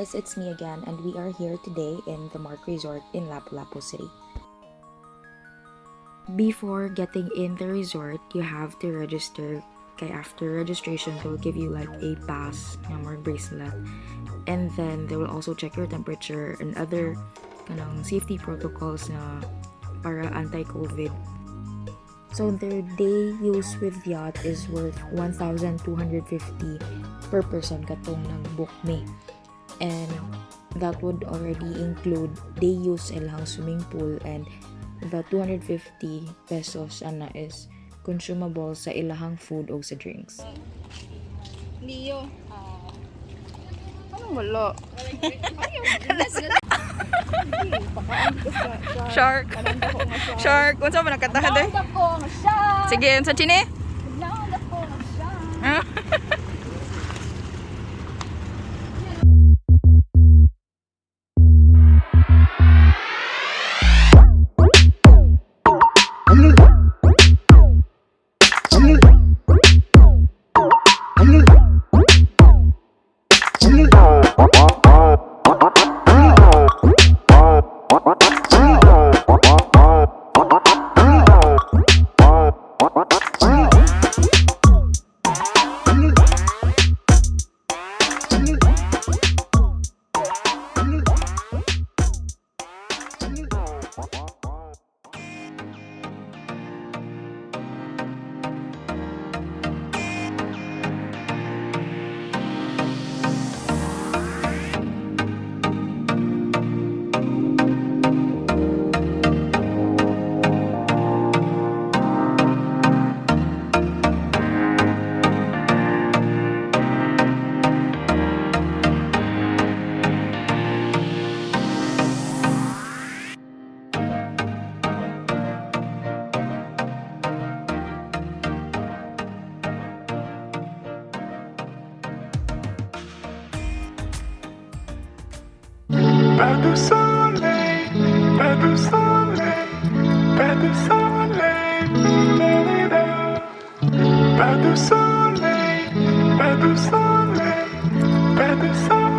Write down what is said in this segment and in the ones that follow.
guys, it's me again and we are here today in the Mark Resort in Lapu-Lapu City. Before getting in the resort, you have to register. Okay, after registration, they will give you like a pass or bracelet, and then they will also check your temperature and other kanang safety protocols na para anti-COVID. So their day use with yacht is worth 1,250 per person katong nag-book me. And that would already include day use ilang swimming pool, and the 250 pesos ana is consumable sa ilahang food o sa drinks. Leo. Anong wala? Shark. Shark. Unsa man nakatahan day? Sige, unsa chini? Pas de soleil, pas de soleil, pas de soleil, pas de soleil, pas de soleil, pas de soleil.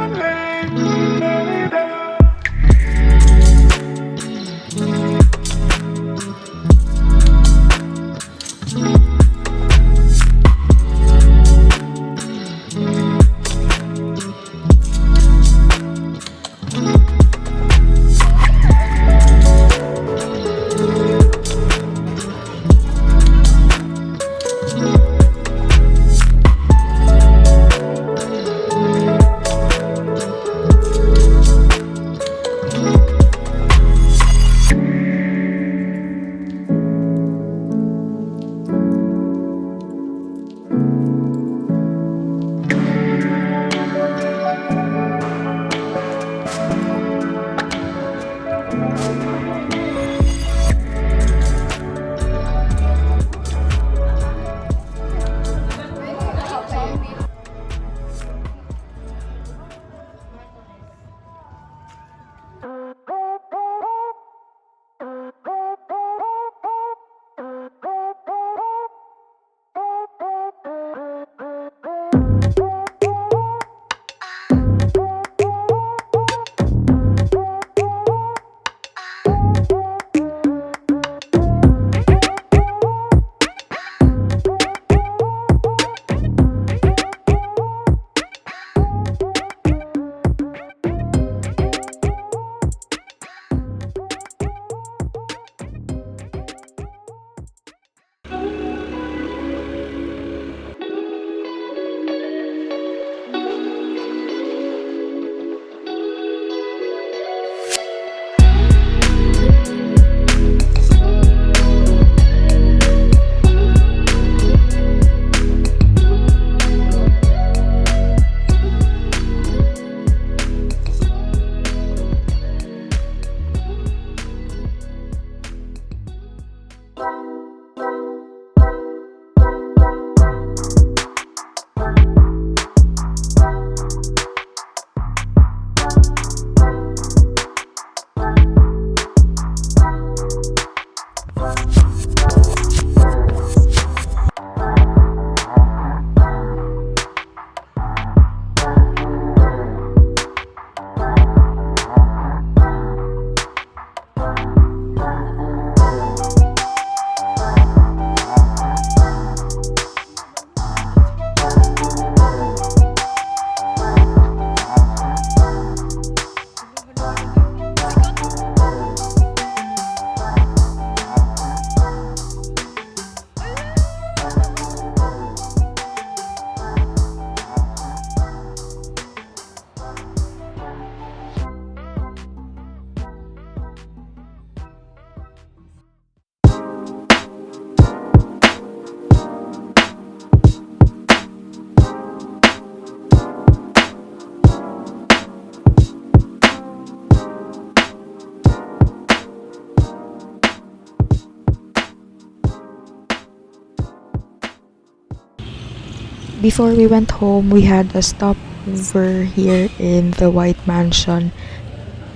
before we went home, we had a stopover here in the White Mansion.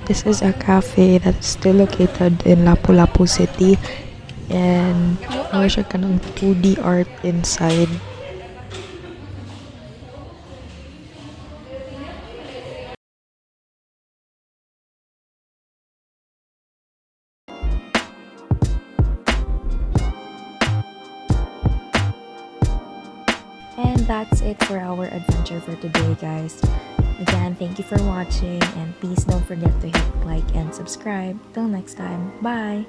This is a cafe that's still located in Lapu-Lapu City, and more siya kanang 2D art inside. And that's it for our adventure for today, guys. Again, thank you for watching, and please don't forget to hit like and subscribe. Till next time, bye!